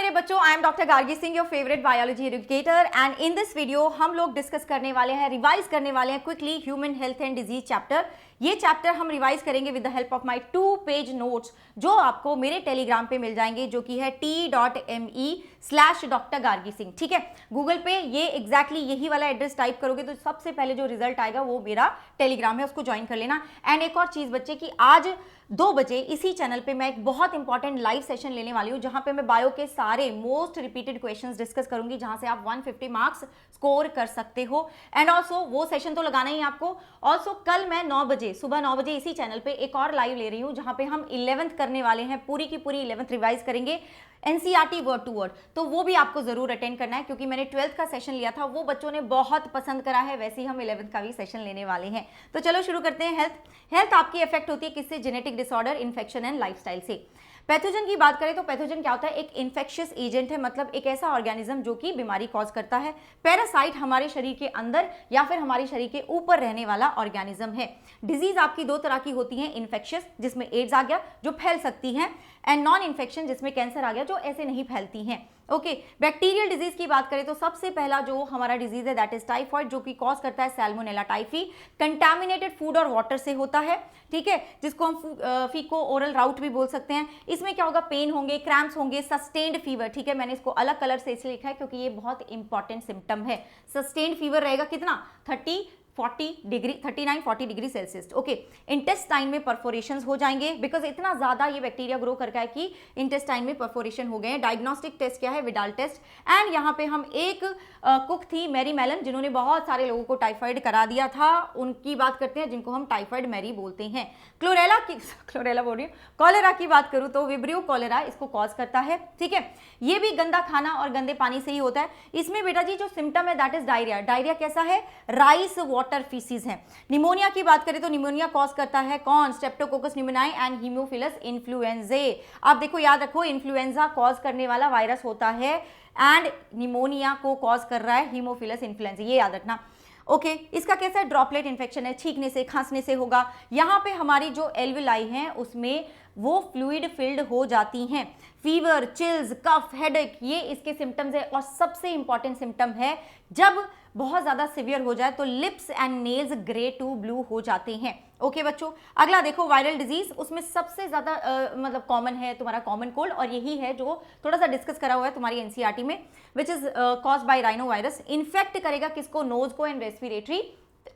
मेरे बच्चों, I am doctor Gargi Singh, your favourite biology educator, and in this video हम लोग डिस्कस करने वाले हैं, रिवाइज करने वाले हैं quickly human health and disease chapter. ये चैप्टर हम रिवाइज करेंगे with the help of my two page notes जो आपको मेरे टेलीग्राम पे मिल जाएंगे, जो कि है t.me/Dr. Gargi Singh। ठीक है, गूगल पे ये एग्जैक्टली यही वाला एड्रेस टाइप करोगे तो सबसे पहले जो रिजल्ट आएगा वो मेरा टेलीग्राम है, उसको ज्वाइन कर लेना। एंड एक और चीज बच्चे की आज 2 बजे इसी चैनल पे मैं एक बहुत इंपॉर्टेंट लाइव सेशन लेने वाली हूँ, जहां पे मैं बायो के सारे मोस्ट रिपीटेड क्वेश्चंस डिस्कस करूंगी, जहां से आप 150 मार्क्स स्कोर कर सकते हो। एंड ऑल्सो वो सेशन तो लगाना ही है आपको। ऑल्सो कल मैं 9 बजे, सुबह 9 बजे इसी चैनल पे एक और लाइव ले रही हूँ, जहां पे हम 11th करने वाले हैं, पूरी की पूरी 11th रिवाइज करेंगे एनसीईआरटी वर्ड टू वर्ड। तो वो भी आपको जरूर अटेंड करना है, क्योंकि मैंने 12th का सेशन लिया था, वो बच्चों ने बहुत पसंद करा है। वैसे ही हम 11th का भी सेशन लेने वाले हैं। तो चलो शुरू करते हैं। हेल्थ आपकी इफेक्ट होती है किससे? Genetic disorder, infection and lifestyle से। पैथोजन की बात करें तो पैथोजन क्या होता है? एक इन्फेक्शियस एजेंट है, मतलब एक ऐसा ऑर्गेनिज्म जो कि बीमारी कॉज करता है। पैरासाइट हमारे शरीर के अंदर या फिर हमारे शरीर के ऊपर रहने वाला ऑर्गेनिज्म है। डिजीज आपकी 2 तरह की होती है, इन्फेक्शियस जिसमें एड्स आ गया जो फैल सकती है, एंड नॉन इन्फेक्शन जिसमें कैंसर आ गया जो ऐसे नहीं फैलती हैं। ओके, बैक्टीरियल डिजीज की बात करें तो सबसे पहला जो हमारा डिजीज है दैट इज टाइफॉइड, जो कि कॉज करता है सैल्मोनेला टाइफी। कंटामिनेटेड फूड और वाटर से होता है, ठीक है, जिसको हम फीको ओरल राउट भी बोल सकते हैं। इसमें क्या होगा? पेन होंगे, क्रैम्प्स होंगे, सस्टेन्ड फीवर। ठीक है, मैंने इसको अलग कलर से इसलिए लिखा है क्योंकि ये बहुत इंपॉर्टेंट सिम्टम है। सस्टेन्ड फीवर रहेगा कितना? 39-40 डिग्री सेल्सियस। ओके, इंटेस्टाइन में परफोरेशंस हो जाएंगे, बिकॉज इतना ज्यादा ये बैक्टीरिया ग्रो करके है कि इंटेस्टाइन में परफोरेशन हो गए हैं। डायग्नोस्टिक टेस्ट क्या है? Widal test. एंड यहाँ पे हम एक कुक थी मैरी मेलन, जिन्होंने बहुत सारे लोगों को टाइफाइड करा दिया था, उनकी बात करते हैं, जिनको हम टाइफाइड मैरी बोलते हैं। क्लोरेला बोल रही हूँ, कॉलेरा की बात करूँ तो विब्रियो कॉलेरा इसको कॉज करता है। ठीक है, ये भी गंदा खाना और गंदे पानी से ही होता है। इसमें बेटा जी जो सिम्टम है दैट इज डायरिया। डायरिया कैसा है? राइस वाटर फीसिस है। निमोनिया की बात करें तो निमोनिया कॉज करता है कौन? Streptococcus pneumoniae and haemophilus influenzae. आप देखो, याद रखो, इन्फ्लुएंजा कॉज करने वाला वायरस होता है एंड निमोनिया को कॉज कर रहा है हीमोफिलस इन्फ्लुएंजा, ये याद रखना। ओके, इसका कैसा है? ड्रॉपलेट इन्फेक्शन है, छींकने से, खांसने से होगा। यहाँ पे हमारी जो एल्विलाई हैं उसमें वो फ्लूइड फिल्ड हो जाती हैं। फीवर, चिल्स, कफ, हेडेक, ये इसके सिम्टम्स है। और सबसे इंपॉर्टेंट सिम्टम है जब बहुत ज्यादा सिवियर हो जाए तो lips and nails grey to blue हो जाते हैं। ओके बच्चों, अगला देखो वायरल डिजीज। उसमें सबसे ज्यादा मतलब कॉमन है तुम्हारा कॉमन कोल्ड, और यही है जो थोड़ा सा डिस्कस करा हुआ है तुम्हारी एनसीईआरटी में, which is caused by rhino virus. Infect करेगा किसको? नोज को एंड रेस्पिरेटरी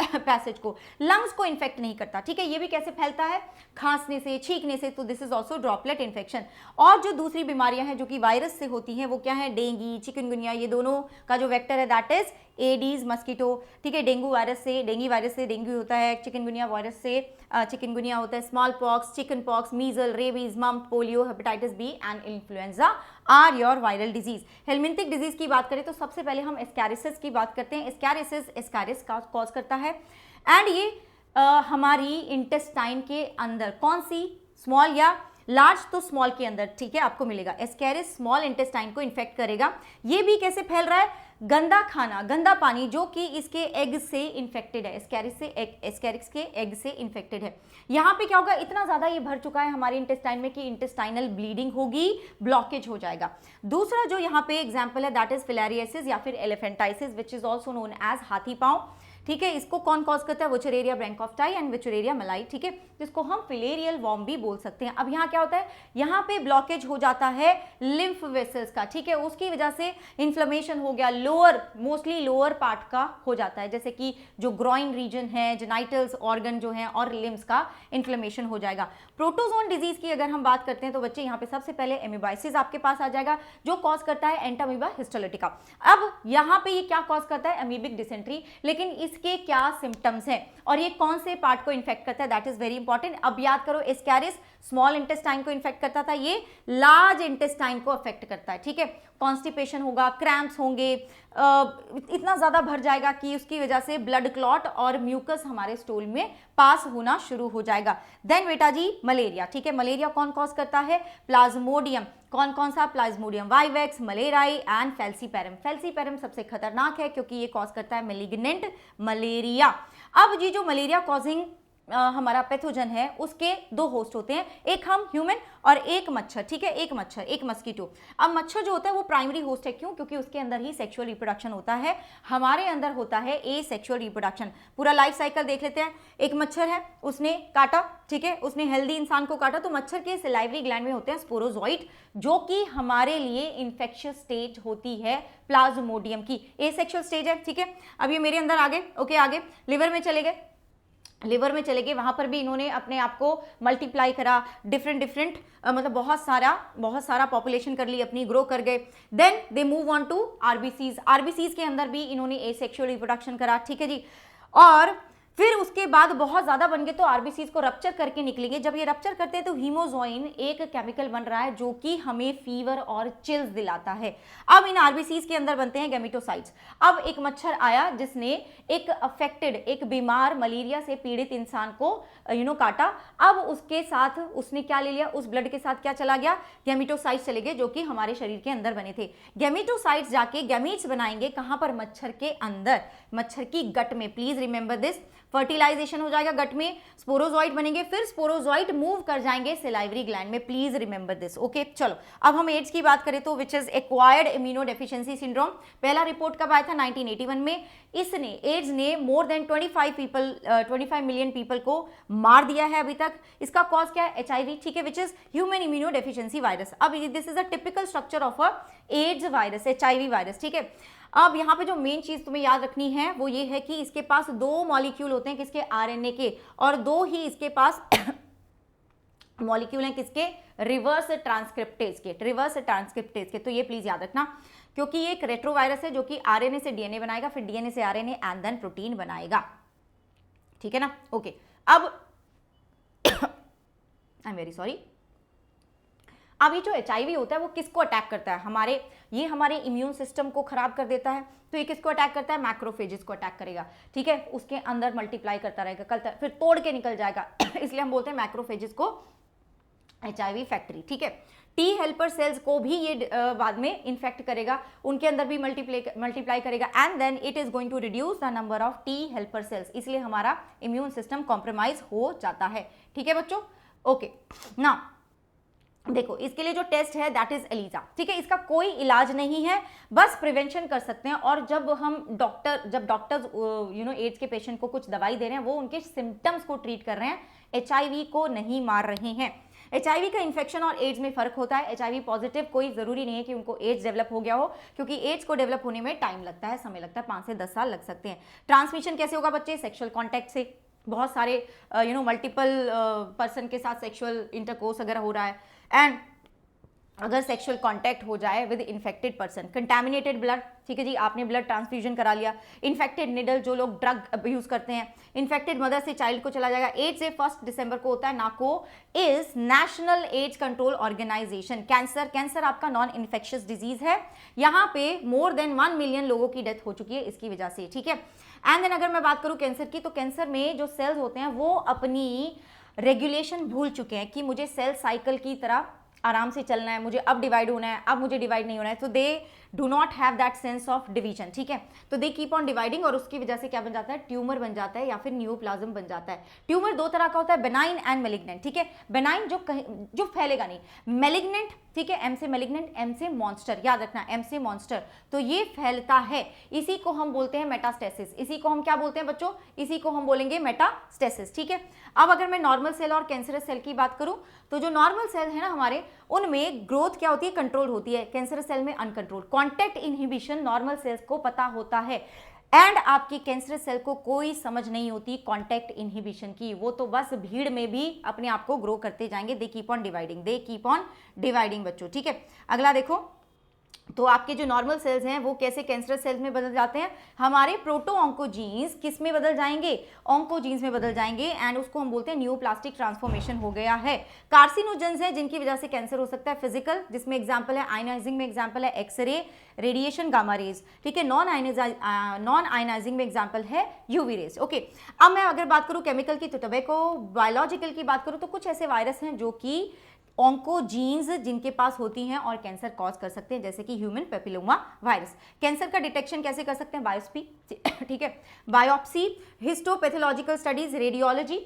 पैसेज को, लंग्स को इन्फेक्ट नहीं करता। ठीक है, ये भी कैसे फैलता है? खांसने से, छींकने से। तो this is also droplet infection. और जो दूसरी बीमारियां हैं जो कि वायरस से होती हैं वो क्या है? डेंगू, चिकनगुनिया, ये दोनों का जो वेक्टर है दैट इज एडीज मस्कीटो। ठीक है, डेंगू वायरस से डेंगू होता है, चिकनगुनिया वायरस से चिकनगुनिया होता है, small pox, chicken pox, measle, rabies, mump, polio, hepatitis B and influenza are your viral disease. Helminthic disease की बात करें तो सबसे पहले हम एस्कैरिसिस की बात करते हैं। एस्कैरिस का कॉज करता है, एंड ये हमारी इंटेस्टाइन के अंदर, कौन सी? स्मॉल या लार्ज? तो स्मॉल के अंदर, ठीक है, आपको मिलेगा। एस्कैरिस स्मॉल इंटेस्टाइन को इन्फेक्ट करेगा। ये भी कैसे फैल रहा है? गंदा खाना, गंदा पानी, जो कि इसके एग से इन्फेक्टेड है। एस्कैरिक्स के एग से इन्फेक्टेड है। यहाँ पे क्या होगा? इतना ज्यादा ये भर चुका है हमारे इंटेस्टाइन में कि इंटेस्टाइनल ब्लीडिंग होगी, ब्लॉकेज हो जाएगा। दूसरा जो यहाँ पे एग्जाम्पल है दैट इज फिलेरियासिस या फिर elephantiasis, which is also known as hathi paon. ठीक है, इसको कौन कॉज करता है? वुचरेरिया ब्रैंकोफ्टाई एंड वुचरेरिया मलाई। ठीक है, जिसको हम फिलेरियल वॉर्म भी बोल सकते हैं। अब यहाँ क्या होता है? यहाँ पे ब्लॉकेज हो जाता है लिम्फ वेसल्स का। ठीक है, उसकी वजह से इन्फ्लेमेशन हो गया, लोअर, मोस्टली लोअर पार्ट का हो जाता है, जैसे कि जो ग्रॉइन रीजन है, जेनाइटल्स ऑर्गन जो है, और लिम्स का इन्फ्लेमेशन हो जाएगा। प्रोटोजोन डिजीज की अगर हम बात करते हैं तो बच्चे यहाँ पे सबसे पहले एमीबाइसिस आपके पास आ जाएगा, जो कॉज करता है एंटामीबा हिस्टोलिटिका। अब यहाँ पे ये क्या कॉज करता है? Amoebic dysentery. लेकिन इसके क्या सिम्टम्स हैं और ये कौन से पार्ट को इन्फेक्ट करता है? That is very important. अब याद करो, एस्कैरिस स्मॉल इंटेस्टाइन को इन्फेक्ट करता था, ये लार्ज इंटेस्टाइन को अफेक्ट करता है। ठीक है, कॉन्स्टिपेशन होगा, क्रैम्प्स होंगे, इतना ज्यादा भर जाएगा कि उसकी वजह से ब्लड क्लॉट और म्यूकस हमारे स्टूल में पास होना शुरू हो जाएगा। देन बेटा जी मलेरिया। ठीक है, मलेरिया कौन कॉज करता है? प्लाज्मोडियम। कौन कौन सा? Plasmodium vivax, malariae and falciparum. Falciparum सबसे खतरनाक है क्योंकि ये कॉज करता है मैलिग्नेंट मलेरिया। अब जी जो मलेरिया कॉजिंग हमारा पैथोजन है उसके दो होस्ट होते हैं, एक हम ह्यूमन और एक मच्छर, ठीक है, एक मच्छर, एक मस्कीटो। अब मच्छर जो होता है वो प्राइमरी होस्ट है, क्यों? क्योंकि उसके अंदर ही सेक्सुअल रिप्रोडक्शन होता है, हमारे अंदर होता है ए सेक्सुअल रिप्रोडक्शन। पूरा लाइफ साइकिल देख लेते हैं। एक मच्छर है, उसने काटा, ठीक है, उसने हेल्दी इंसान को काटा, तो मच्छर के सलाइवरी ग्लैंड में होते हैं स्पोरोजोइट, जो कि हमारे लिए इन्फेक्शियस स्टेज होती है प्लाज्मोडियम की, ए सेक्सुअल स्टेज है, ठीक है। अब ये मेरे अंदर आ गए, ओके, आगे लिवर में चले गए, लिवर में चले गए, वहां पर भी इन्होंने अपने आप को मल्टीप्लाई करा, डिफरेंट मतलब बहुत सारा पॉपुलेशन कर ली अपनी, ग्रो कर गए। Then they move on to RBCs, RBCs के अंदर भी इन्होंने एसेक्सुअल रिप्रोडक्शन करा, ठीक है जी। और फिर उसके बाद बहुत ज्यादा बन गए तो आरबीसीज को रप्चर करके निकलेंगे। जब ये रप्चर करते हैं तो हीमोजोइन एक केमिकल बन रहा है जो कि हमें फीवर और चिल्स दिलाता है। अब इन आरबीसीज के अंदर बनते हैं गैमेटोसाइट्स। अब एक मच्छर आया जिसने एक अफेक्टेड, एक बीमार मलेरिया से पीड़ित इंसान को काटा। अब उसके साथ उसने क्या ले लिया, उस ब्लड के साथ क्या चला गया, गैमेटोसाइट्स चले गए, जो कि हमारे शरीर के अंदर बने थे। गैमेटोसाइट्स जाके गैमीट्स बनाएंगे, कहां पर, मच्छर के अंदर, मच्छर की गट में। प्लीज रिमेंबर दिस, फर्टिलाइजेशन हो जाएगा गट में, स्पोरोजोइट बनेंगे, फिर स्पोरोजोइट मूव कर जाएंगे सेलाइवरी ग्लैंड में। Please remember this, okay. चलो अब हम एड्स की बात करें तो which is acquired immunodeficiency syndrome. पहला रिपोर्ट कब आया था, 1981 में। इसने, एड्स ने मोर देन 25 मिलियन पीपल को मार दिया है अभी तक। इसका कॉज क्या है, एचआईवी, ठीक है, which is human immunodeficiency virus. अब this is a typical structure of a AIDS virus, HIV virus, ठीक है। अब यहाँ पे जो मेन चीज तुम्हें याद रखनी है वो ये है कि इसके पास दो मॉलिक्यूल होते हैं, किसके, आरएनए के, और दो ही इसके पास मॉलिक्यूल हैं, किसके, रिवर्स ट्रांसक्रिप्टेज के, रिवर्स ट्रांसक्रिप्टेज के। तो ये प्लीज याद रखना, क्योंकि ये एक रेट्रोवायरस है जो कि आरएनए से डीएनए बनाएगा, फिर डीएनए से आरएनए एंड देन प्रोटीन बनाएगा, ठीक है ना, ओके। अब आई एम वेरी सॉरी। अब ये जो एचआईवी होता है वो किसको अटैक करता है, ये हमारे इम्यून सिस्टम को खराब कर देता है। तो ये किसको अटैक करता है, मैक्रोफेजेस को अटैक करेगा, ठीक है, उसके अंदर मल्टीप्लाई करता रहेगा, फिर तोड़ के निकल जाएगा इसलिए हम बोलते हैं मैक्रोफेजेस को एचआईवी फैक्ट्री, ठीक है। टी हेल्पर सेल्स को भी ये बाद में इन्फेक्ट करेगा, उनके अंदर भी मल्टीप्लाई करेगा, and then it is going to reduce the number of T helper cells, इसलिए हमारा इम्यून सिस्टम कॉम्प्रोमाइज हो जाता है, ठीक है बच्चों, ओके। ना देखो, इसके लिए जो टेस्ट है दैट इज एलिजा, ठीक है, इसका कोई इलाज नहीं है, बस प्रिवेंशन कर सकते हैं। और जब डॉक्टर्स एड्स के पेशेंट को कुछ दवाई दे रहे हैं, वो उनके सिम्टम्स को ट्रीट कर रहे हैं, एचआईवी को नहीं मार रहे हैं। एचआईवी का इन्फेक्शन और एड्स में फर्क होता है। एचआईवी पॉजिटिव कोई जरूरी नहीं है कि उनको एड्स डेवलप हो गया हो, क्योंकि एड्स को डेवलप होने में टाइम लगता है, समय लगता है, 5 से 10 साल लग सकते हैं। ट्रांसमिशन कैसे होगा बच्चे, सेक्सुअल कॉन्टैक्ट से, बहुत सारे मल्टीपल पर्सन के साथ सेक्सुअल इंटरकोर्स अगर हो रहा है, एंड अगर सेक्सुअल कांटेक्ट हो जाए with infected person, contaminated blood, ठीक है जी, आपने ब्लड ट्रांसफ्यूजन करा लिया, इन्फेक्टेड निडल, जो लोग ड्रग अब्यूज करते हैं, इन्फेक्टेड मदर से चाइल्ड को चला जाएगा। एड्स 1 दिसंबर को होता है, NACO is national AIDS control organisation. Cancer आपका नॉन इन्फेक्शियस डिजीज है, यहाँ पे मोर देन 1 मिलियन लोगों की डेथ हो चुकी है इसकी वजह से, ठीक है। एंड देन अगर मैं बात करूं कैंसर की, तो कैंसर में जो सेल्स होते हैं वो अपनी रेगुलेशन भूल चुके हैं कि मुझे सेल साइकिल की तरह आराम से चलना है, मुझे अब डिवाइड होना है, अब मुझे डिवाइड नहीं होना है, तो they do not have that sense of division, ठीक है। तो दे कीप ऑन डिवाइडिंग, और उसकी वजह से क्या बन जाता है, ट्यूमर बन जाता है या फिर न्यूप्लाज्म बन जाता है। ट्यूमर 2 तरह का होता है, बेनाइन एंड मेलिग्नेंट, ठीक है। बेनाइन जो फैलेगा नहीं, मेलिग्नेंट, ठीक है, एम से मेलिग्नेंट, एम से मॉन्स्टर, याद रखना, एम से मॉन्स्टर, तो ये फैलता है, इसी को हम बोलते हैं मेटास्टेसिस। इसी को हम क्या बोलते हैं बच्चों, इसी को हम बोलेंगे मेटास्टेसिस, ठीक है। अब अगर मैं नॉर्मल सेल और कैंसरस सेल की बात करूं, तो जो नॉर्मल सेल है ना हमारे, उनमें ग्रोथ क्या होती है, कंट्रोल होती है, कैंसरस सेल में uncontrol. Contact inhibition normal cells को पता होता है, एंड आपकी कैंसरस सेल को कोई समझ नहीं होती कॉन्टैक्ट इनहिबिशन की, वो तो बस भीड़ में भी अपने आप को ग्रो करते जाएंगे, दे कीप ऑन डिवाइडिंग बच्चों, ठीक है। अगला देखो, तो आपके जो नॉर्मल सेल्स हैं वो कैसे कैंसरस सेल्स में बदल जाते हैं, हमारे प्रोटो ऑन्कोजीन्स किस में बदल जाएंगे, ऑन्कोजीन्स में बदल जाएंगे, एंड उसको हम बोलते हैं न्यूप्लास्टिक ट्रांसफॉर्मेशन हो गया है। कार्सिनोजेंस है जिनकी वजह से कैंसर हो सकता है, फिजिकल, जिसमें एग्जांपल है आयनाइजिंग में एग्जांपल है एक्सरे, रेडिएशन, गामा रेज, ठीक है। नॉन आयनाइजिंग में एग्जांपल है यूवी रेज, ओके। अब मैं अगर बात करूं केमिकल की, तो टोबैको, बायोलॉजिकल की बात करूं तो कुछ ऐसे वायरस हैं जो कि ऑन्कोजीन्स जिनके पास होती हैं और कैंसर कॉज कर सकते हैं, जैसे कि ह्यूमन पेपिलोमा वायरस। कैंसर का डिटेक्शन कैसे कर सकते हैं, बायोप्सी, ठीक है, बायोप्सी, हिस्टोपैथोलॉजिकल स्टडीज, रेडियोलॉजी,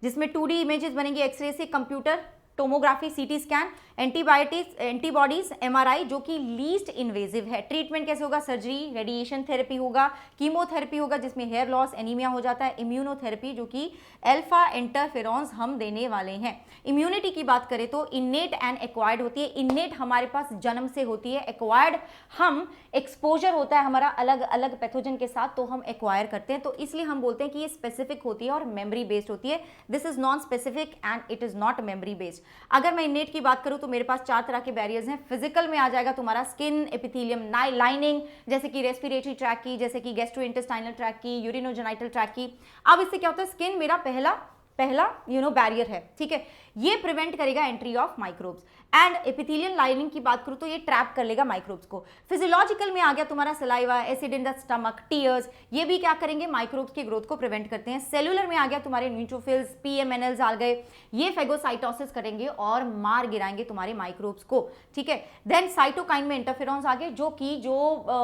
जिसमें 2D इमेजेस बनेंगी एक्सरे से, computer tomography, CT scan, antibodies, MRI जो कि लीस्ट इन्वेजिव है। ट्रीटमेंट कैसे होगा? सर्जरी, रेडिएशन थेरेपी होगा, कीमोथेरेपी होगा जिसमें हेयर लॉस, एनीमिया हो जाता है, इम्यूनोथेरेपी जो कि अल्फा इंटरफेरॉन्स हम देने वाले हैं। इम्यूनिटी की बात करें तो इनेट एंड एक्वायर्ड होती है। इनेट हमारे पास जन्म से होती है, एक्वायर्ड हम एक्सपोजर होता है हमारा अलग अलग पैथोजन के साथ तो हम एक्वायर करते हैं, तो इसलिए हम बोलते हैं कि ये स्पेसिफिक होती है और मेमोरी बेस्ड होती है। This is non specific and it is not memory based. अगर मैं इनेट की बात करूं तो मेरे पास 4 तरह के बैरियर्स हैं। फिजिकल में आ जाएगा तुम्हारा स्किन, एपिथेलियम, लाइनिंग जैसे कि रेस्पिरेटरी ट्रैक की, जैसे कि गैस्ट्रोइंटेस्टाइनल ट्रैक की, यूरिनोजेनाइटल ट्रैक की। अब इससे क्या होता है? स्किन मेरा पहला बैरियर है, ठीक है, ये प्रिवेंट करेगा entry of microbes. And epithelial lining की बात करूं तो ये ट्रैप कर लेगा माइक्रोब्स को। फिजियोलॉजिकल में आ गया तुम्हारा saliva, acid in the stomach, tears, ये भी क्या करेंगे? माइक्रोब्स की ग्रोथ को प्रिवेंट करते हैं। सेलुलर में आ गया तुम्हारे न्यूट्रोफिल्स, पीएमएनएल्स आ गए, ये फेगोसाइटोसिस करेंगे और मार गिराएंगे तुम्हारे माइक्रोब्स को, ठीक है। देन साइटोकाइन में इंटरफेरॉन्स आ गए जो कि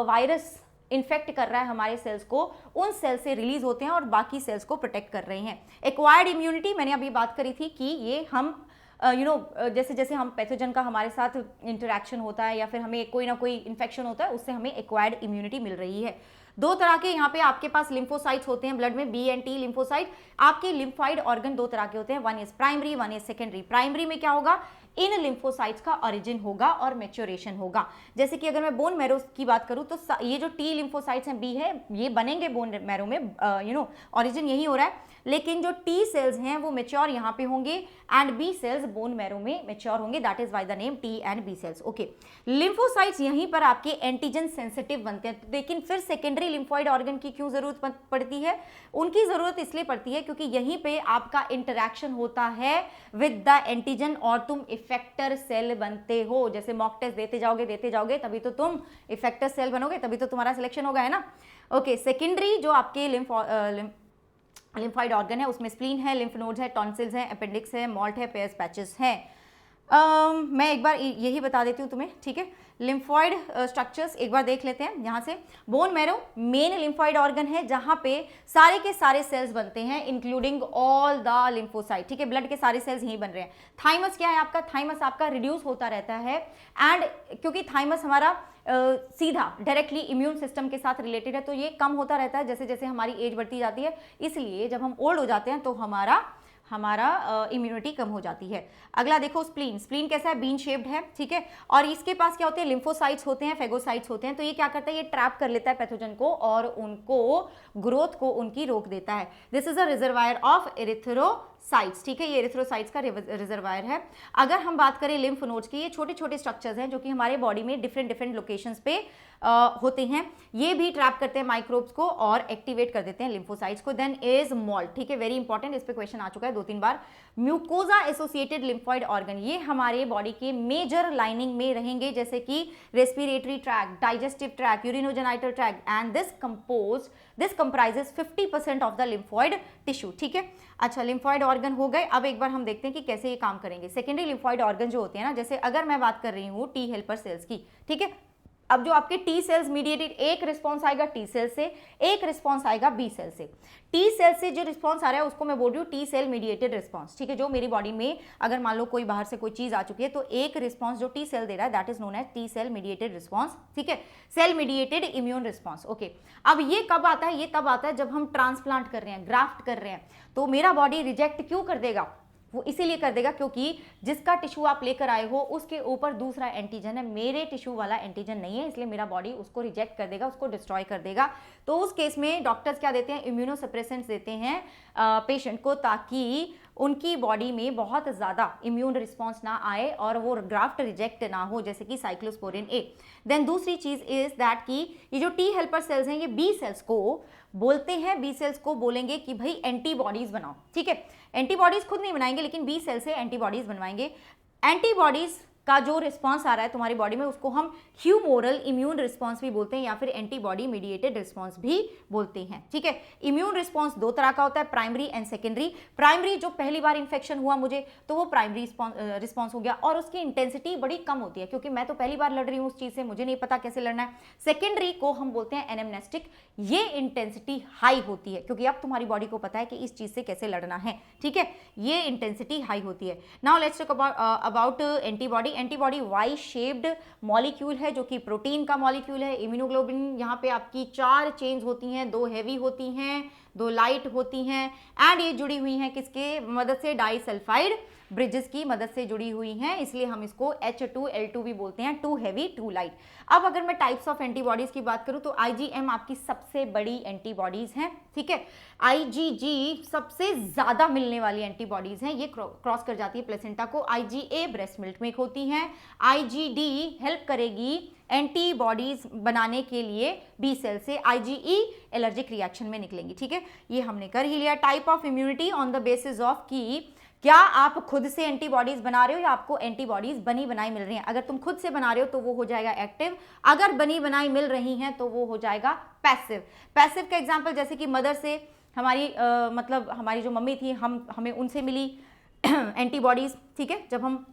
वायरस इन्फेक्ट कर रहा है हमारे सेल्स को, उन सेल से रिलीज होते हैं और बाकी सेल्स को प्रोटेक्ट कर रहे हैं। एक्वायर्ड इम्यूनिटी मैंने अभी बात करी थी कि ये हम जैसे जैसे हम पैथोजन का हमारे साथ इंटरेक्शन होता है या फिर हमें कोई ना कोई इन्फेक्शन होता है, उससे हमें एक्वायर्ड इम्यूनिटी मिल रही है। 2 तरह के यहाँ पे आपके पास लिम्फोसाइट्स होते हैं ब्लड में, बी एंड टी लिम्फोसाइट। आपके लिम्फाइड ऑर्गन 2 तरह के होते हैं, one is primary, one is secondary. Primary में क्या होगा? इन लिम्फोसाइट्स का ओरिजिन होगा और मैच्योरेशन होगा। जैसे कि अगर मैं बोन मैरो की बात करूं तो ये जो टी लिम्फोसाइट्स हैं, बी है, ये बनेंगे बोन मैरो में, ओरिजिन यही हो रहा है। लेकिन जो टी सेल्स हैं वो मैच्योर यहाँ पे होंगे and B cells bone marrow में मैच्योर होंगे, that is why the name T and B cells. Okay, lymphocytes यहीं पर आपके एंटीजन सेंसिटिव बनते हैं। लेकिन फिर सेकेंडरी लिम्फॉइड ऑर्गन की क्यों जरूरत पड़ती है? उनकी जरूरत इसलिए पड़ती है क्योंकि यहीं पे आपका इंटरैक्शन होता है विद द एंटीजन और तुम इफेक्टर सेल बनते हो। जैसे मॉक टेस्ट देते जाओगे तभी तो तुम इफेक्टर सेल बनोगे, तभी तो तुम्हारा सिलेक्शन होगा, है ना। ओके, सेकेंडरी जो आपके लिम्फॉइड ऑर्गन है उसमें स्प्लीन है, लिम्फ नोड्स है, टॉन्सिल्स हैं, अपेंडिक्स है, मॉल्ट है, पेयर्स पैचेस हैं। मैं एक बार यही बता देती हूँ तुम्हें, ठीक है। लिम्फॉइड स्ट्रक्चर्स एक बार देख लेते हैं यहाँ से। Bone marrow main lymphoid organ है जहाँ पे सारे के सारे सेल्स बनते हैं इंक्लूडिंग ऑल द लिम्फोसाइट, ठीक है। ब्लड के सारे सेल्स यहीं बन रहे हैं। थाइमस क्या है आपका? थाइमस आपका रिड्यूस होता रहता है एंड क्योंकि थाइमस हमारा सीधा डायरेक्टली इम्यून सिस्टम के साथ रिलेटेड है तो ये कम होता रहता है जैसे जैसे हमारी एज बढ़ती जाती है। इसलिए जब हम ओल्ड हो जाते हैं तो हमारा इम्यूनिटी कम हो जाती है। अगला देखो स्प्लीन। स्प्लीन कैसा है? बीन शेप्ड है, ठीक है। और इसके पास क्या होते हैं? लिम्फोसाइट्स होते हैं, फेगोसाइट्स होते हैं। तो ये क्या करता है? ये ट्रैप कर लेता है पैथोजन को और उनको ग्रोथ को उनकी रोक देता है। This is a reservoir of erythrocytes, ठीक है। ये एरिथ्रोसाइट्स का रिजर्वायर है। अगर हम बात करें लिम्फ नोड्स की, ये छोटे छोटे स्ट्रक्चर्स हैं जो कि हमारे बॉडी में डिफरेंट लोकेशंस पे होते हैं। ये भी ट्रैप करते हैं माइक्रोब्स को और एक्टिवेट कर देते हैं लिम्फोसाइट्स को। देन इज मॉल्ट, ठीक है, वेरी इंपॉर्टेंट, इस पे क्वेश्चन आ चुका है 2-3 बार। म्यूकोजा एसोसिएटेड लिम्फॉइड ऑर्गन, ये हमारे बॉडी के मेजर लाइनिंग में रहेंगे जैसे कि respiratory tract, digestive track, urinogenital track and this comprises 50% of the lymphoid tissue, ठीक है। अच्छा, लिम्फॉइड ऑर्गन हो गए। अब एक बार हम देखते हैं कि कैसे ये काम करेंगे। सेकेंडरी लिम्फॉइड ऑर्गन जो होते हैं ना, जैसे अगर मैं बात कर रही हूँ टी हेल्पर सेल्स की, ठीक है। अब जो आपके टी सेल्स मीडिएटेड, एक रिस्पॉन्स आएगा टी सेल से, एक रिस्पॉन्स आएगा बी सेल से। टी सेल से जो रिस्पॉन्स आ रहा है उसको मैं बोल रही हूँ टी सेल मीडिएटेड रिस्पॉन्स, ठीक है। जो मेरी बॉडी में अगर मान लो कोई बाहर से कोई चीज आ चुकी है तो एक रिस्पॉन्स जो टी सेल दे रहा है that is known as T cell mediated response, ठीक है। Cell mediated immune response, okay. अब ये कब आता है? ये तब आता है जब हम ट्रांसप्लांट कर रहे हैं, ग्राफ्ट कर रहे हैं। तो मेरा बॉडी रिजेक्ट क्यों कर देगा? वो इसीलिए कर देगा क्योंकि जिसका टिश्यू आप लेकर आए हो उसके ऊपर दूसरा एंटीजन है, मेरे टिश्यू वाला एंटीजन नहीं है, इसलिए मेरा बॉडी उसको रिजेक्ट कर देगा, उसको डिस्ट्रॉय कर देगा। तो उस केस में डॉक्टर्स क्या देते हैं? इम्यूनोसप्रेसेंट्स देते हैं पेशेंट को ताकि उनकी बॉडी में बहुत ज़्यादा इम्यून रिस्पॉन्स ना आए और वो ग्राफ्ट रिजेक्ट ना हो, जैसे कि साइक्लोस्पोरिन ए। देन दूसरी चीज़ इज दैट कि ये जो टी हेल्पर सेल्स हैं ये बी सेल्स को बोलते हैं, बी सेल्स को बोलेंगे कि भाई एंटीबॉडीज बनाओ, ठीक है। एंटीबॉडीज खुद नहीं बनाएंगे लेकिन बी सेल से एंटीबॉडीज बनवाएंगे। एंटीबॉडीज का जो रिस्पॉन्स आ रहा है तुम्हारी बॉडी में उसको हम ह्यूमोरल इम्यून रिस्पॉन्स भी बोलते हैं या फिर एंटीबॉडी मीडिएटेड रिस्पॉन्स भी बोलते हैं। ठीक है, इम्यून रिस्पॉन्स दो तरह का होता है, प्राइमरी एंड सेकेंडरी। प्राइमरी जो पहली बार इंफेक्शन हुआ मुझे तो वो प्राइमरी रिस्पॉन्स हो गया और उसकी इंटेंसिटी बड़ी कम होती है क्योंकि मैं तो पहली बार लड़ रही हूँ उस चीज से, मुझे नहीं पता कैसे लड़ना है। सेकेंडरी को हम बोलते हैं एनेमनेस्टिक, ये इंटेंसिटी हाई होती है क्योंकि अब तुम्हारी बॉडी को पता है कि इस चीज से कैसे लड़ना है। ठीक है, ये इंटेंसिटी हाई होती है। Now let's talk about antibody. Antibody Y shaped molecule है जो कि प्रोटीन का मॉलिक्यूल है। इम्यूनोग्लोबिन यहाँ पे आपकी 4 चेन्स होती हैं, 2 हैवी होती हैं, 2 लाइट होती हैं एंड ये जुड़ी हुई हैं किसके मदद से, डाइसल्फाइड ब्रिजेस की मदद से जुड़ी हुई हैं, इसलिए हम इसको H2L2 भी बोलते हैं, 2 हैवी 2 लाइट। अब अगर मैं टाइप्स ऑफ एंटीबॉडीज की बात करूं तो IgM आपकी सबसे बड़ी एंटीबॉडीज हैं। ठीक है, IgG सबसे ज्यादा मिलने वाली एंटीबॉडीज हैं, ये क्रॉस कर जाती है प्लेसेंटा को। IgA ब्रेस्ट मिल्क में होती हैं। IgD हेल्प करेगी एंटीबॉडीज बनाने के लिए बी सेल से। IgE एलर्जिक रिएक्शन में निकलेंगी। ठीक है, ये हमने कर ही लिया। Type of immunity on the basis of की क्या आप खुद से एंटीबॉडीज बना रहे हो या आपको एंटीबॉडीज बनी बनाई मिल रही हैं। अगर तुम खुद से बना रहे हो तो वो हो जाएगा एक्टिव, अगर बनी बनाई मिल रही हैं तो वो हो जाएगा पैसिव। पैसिव का एग्जांपल जैसे कि मदर से हमारी मतलब हमारी जो मम्मी थी हमें उनसे मिली एंटीबॉडीज। ठीक है, जब हम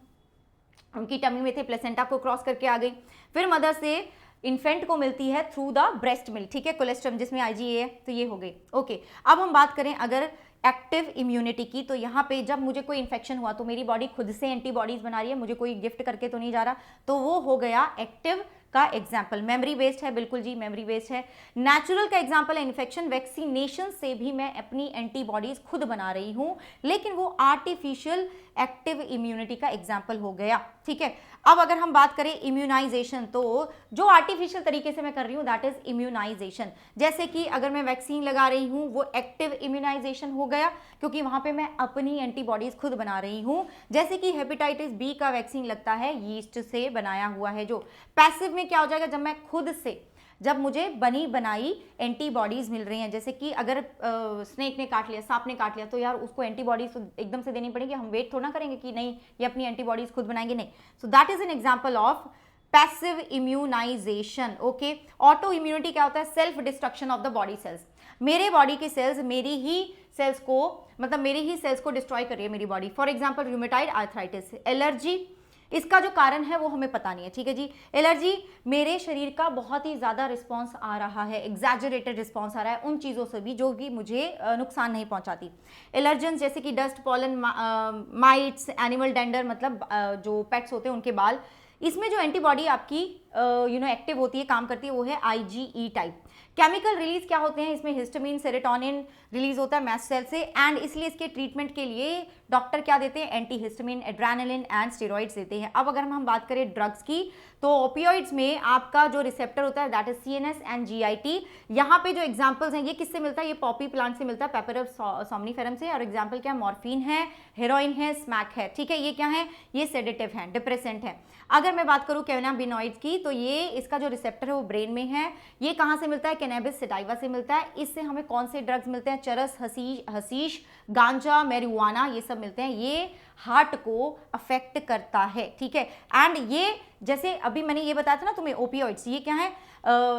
उनकी टमी में थे प्लेसेंटा को क्रॉस करके आ गई। फिर मदर से इन्फेंट को मिलती है थ्रू द ब्रेस्ट मिल्क। ठीक है, कोलेस्ट्रम जिसमें IgA है, तो ये हो गई। ओके, अब हम बात करें अगर एक्टिव इम्यूनिटी की, तो यहाँ पे जब मुझे कोई इन्फेक्शन हुआ तो मेरी बॉडी खुद से एंटीबॉडीज बना रही है, मुझे कोई गिफ्ट करके तो नहीं जा रहा, तो वो हो गया एक्टिव का एग्जाम्पल। मेमोरी बेस्ड है, बिल्कुल जी मेमोरी बेस्ड है। नेचुरल का एग्जाम्पल है इन्फेक्शन। वैक्सीनेशन से भी मैं अपनी एंटीबॉडीज खुद बना रही हूं, लेकिन वो आर्टिफिशियल एक्टिव इम्यूनिटी का एग्जाम्पल हो गया। ठीक है, अब अगर हम बात करें इम्यूनाइजेशन, तो जो आर्टिफिशियल तरीके से मैं कर रही हूँ दैट इज इम्यूनाइजेशन। जैसे कि अगर मैं वैक्सीन लगा रही हूँ वो एक्टिव इम्यूनाइजेशन हो गया क्योंकि वहां पे मैं अपनी एंटीबॉडीज खुद बना रही हूँ। जैसे कि हेपेटाइटिस बी का वैक्सीन लगता है यीस्ट से बनाया हुआ है। जो पैसिव में क्या हो जाएगा, जब मैं खुद से, जब मुझे बनी बनाई एंटीबॉडीज मिल रही हैं, जैसे कि अगर स्नेक ने काट लिया, सांप ने काट लिया, तो यार उसको एंटीबॉडीज तो एकदम से देनी पड़ेगी, हम वेट थोड़ा ना करेंगे कि नहीं ये अपनी एंटीबॉडीज खुद बनाएंगे, नहीं। So that is an example of passive immunization. Okay, auto immunity क्या होता है, self destruction of the body cells. मेरे बॉडी के सेल्स मेरी ही सेल्स को डिस्ट्रॉय कर रही है मेरी body. For example rheumatoid arthritis, allergy, इसका जो कारण है वो हमें पता नहीं है। ठीक है जी, एलर्जी मेरे शरीर का बहुत ही ज़्यादा रिस्पॉन्स आ रहा है, एग्जैजरेटेड रिस्पॉन्स आ रहा है उन चीज़ों से भी जो कि मुझे नुकसान नहीं पहुंचाती। एलर्जेंस जैसे कि dust, pollen, mites, animal dander, मतलब जो पेट्स होते हैं उनके बाल, इसमें जो एंटीबॉडी आपकी एक्टिव होती है, काम करती है, वो है IgE टाइप। केमिकल रिलीज क्या होते हैं इसमें, हिस्टामिन, सेरोटोनिन रिलीज होता है मैस्ट सेल से, एंड इसलिए इसके ट्रीटमेंट के लिए डॉक्टर क्या देते हैं, anti histamine, adrenaline and steroids देते हैं। अब अगर हम बात करें ड्रग्स की, तो ओपियोइड्स में आपका जो रिसेप्टर होता है that is CNS and GIT। यहाँ पे जो एग्जांपल्स हैं, ये किससे मिलता है, ये पॉपी प्लांट से मिलता है, पेपरस सोमनीफेरम से। और एग्जाम्पल क्या, मॉर्फिन है, हेरोइन है, स्मैक है। ठीक है, ये क्या है, ये सेडेटिव है, डिप्रेसेंट है। अगर मैं बात करूं कैनाबिनॉइड्स की, तो ये इसका जो रिसेप्टर है वो ब्रेन में है। ये कहाँ से मिलता है, कैनबिस सटाइवा से मिलता है। इससे हमें कौन से ड्रग्स मिलते हैं, चरस, हशीश, गांजा, मैरिजुआना, ये सब मिलते हैं। ये हार्ट को अफेक्ट करता है। ठीक है, एंड ये जैसे अभी मैंने ये बताया था ना तुम्हें, ओपियोइड्स ये क्या है,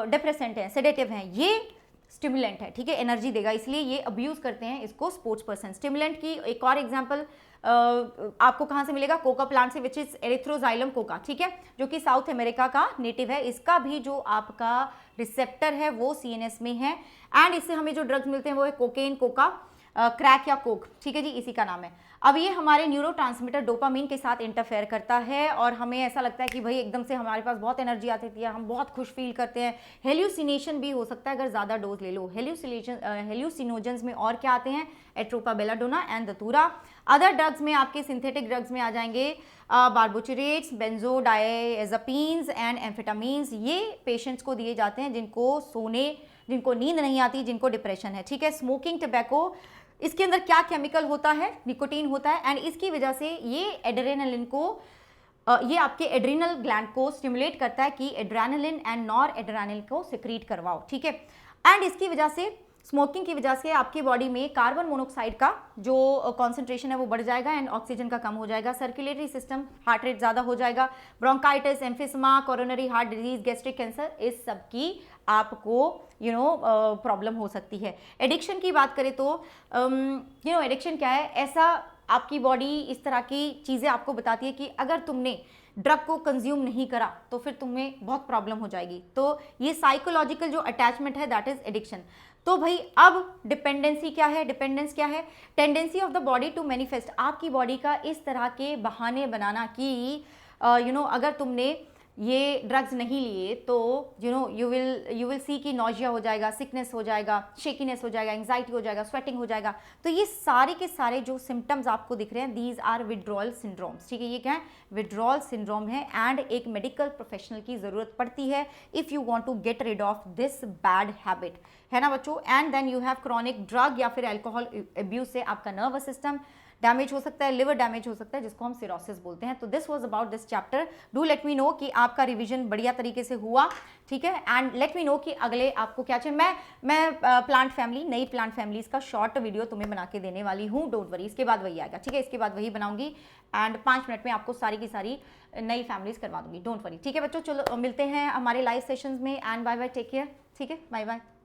डिप्रेसेंट है, सेडेटिव है, ये स्टिमुलेंट है। ठीक है, एनर्जी देगा, इसलिए ये अब्यूज करते हैं इसको स्पोर्ट्स पर्सन। स्टिमुलेंट की एक और एग्जांपल आपको कहाँ से मिलेगा, कोका प्लांट से, विच इज एरिथ्रोजाइलम कोका। ठीक है, जो कि साउथ अमेरिका का नेटिव है। इसका भी जो आपका रिसेप्टर है वो CNS में है, एंड इससे हमें जो ड्रग्स मिलते हैं वो है कोकेन, कोका, क्रैक या कोक। ठीक है जी, इसी का नाम है। अब ये हमारे न्यूरोट्रांसमीटर डोपामिन के साथ इंटरफेयर करता है और हमें ऐसा लगता है कि भाई एकदम से हमारे पास बहुत एनर्जी आती है, हम बहुत खुश फील करते हैं। हेल्यूसिनेशन भी हो सकता है अगर ज़्यादा डोज ले लो। हेल्यूसिनोजेंस में और क्या आते हैं, Atropa, belladonna and दतूरा। Other drugs में आपके सिंथेटिक ड्रग्स में आ जाएंगे बार्बिटूरेट्स, बेंजोडायज़ेपिन्स एंड एम्फेटामिन्स। ये पेशेंट्स को दिए जाते हैं जिनको नींद नहीं आती, जिनको डिप्रेशन है। ठीक है, स्मोकिंग, टबैको, इसके अंदर क्या केमिकल होता है, निकोटीन होता है, एंड इसकी वजह से ये एड्रेनालिन को, ये आपके एड्रिनल ग्लैंड को स्टिमुलेट करता है कि एड्रेनालिन एंड नॉर एड्रेनालिन को सिक्रीट करवाओ। ठीक है, एंड इसकी वजह से स्मोकिंग की वजह से आपकी बॉडी में कार्बन मोनोऑक्साइड का जो कॉन्सेंट्रेशन है वो बढ़ जाएगा एंड ऑक्सीजन का कम हो जाएगा, सर्कुलेटरी सिस्टम, हार्ट रेट ज़्यादा हो जाएगा, bronchitis, emphysema, coronary heart disease, gastric cancer, इस सब की आपको प्रॉब्लम हो सकती है। एडिक्शन की बात करें तो एडिक्शन क्या है, ऐसा आपकी बॉडी इस तरह की चीज़ें आपको बताती है कि अगर तुमने ड्रग को कंज्यूम नहीं करा तो फिर तुम्हें बहुत प्रॉब्लम हो जाएगी। तो ये साइकोलॉजिकल जो अटैचमेंट है दैट इज एडिक्शन। तो भाई अब डिपेंडेंसी क्या है, डिपेंडेंस क्या है, tendency of the body to manifest, आपकी बॉडी का इस तरह के बहाने बनाना कि अगर तुमने ये ड्रग्स नहीं लिए तो यू विल सी कि नॉजिया हो जाएगा, सिकनेस हो जाएगा, शेकीनेस हो जाएगा, एंग्जाइटी हो जाएगा, स्वेटिंग हो जाएगा। तो ये सारे के सारे जो सिम्टम्स आपको दिख रहे हैं दीज आर विड्रॉल सिंड्रोम्स, ठीक है। ये क्या है, विड्रॉल सिंड्रोम है एंड एक मेडिकल प्रोफेशनल की ज़रूरत पड़ती है if you want to get rid of this bad habit, है ना बच्चों। And then you have chronic drug या फिर अल्कोहल अब्यूज से आपका नर्वस सिस्टम डैमेज हो सकता है, लिवर डैमेज हो सकता है जिसको हम सिरोसिस बोलते हैं। तो this was about this chapter. Do let me know कि आपका रिवीजन बढ़िया तरीके से हुआ, ठीक है। एंड लेट मी नो कि अगले आपको क्या चाहिए। मैं प्लांट फैमिली, नई प्लांट फैमिलीज का शॉर्ट वीडियो तुम्हें बना के देने वाली हूँ, डोंट वरी। इसके बाद वही आएगा, ठीक है, इसके बाद वही बनाऊंगी एंड 5 मिनट में आपको सारी की सारी नई फैमिलीज करवा दूंगी, डोंट वरी, ठीक है बच्चों। चलो मिलते हैं हमारे लाइव सेशंस में and bye bye, take care, ठीक है, बाय बाय।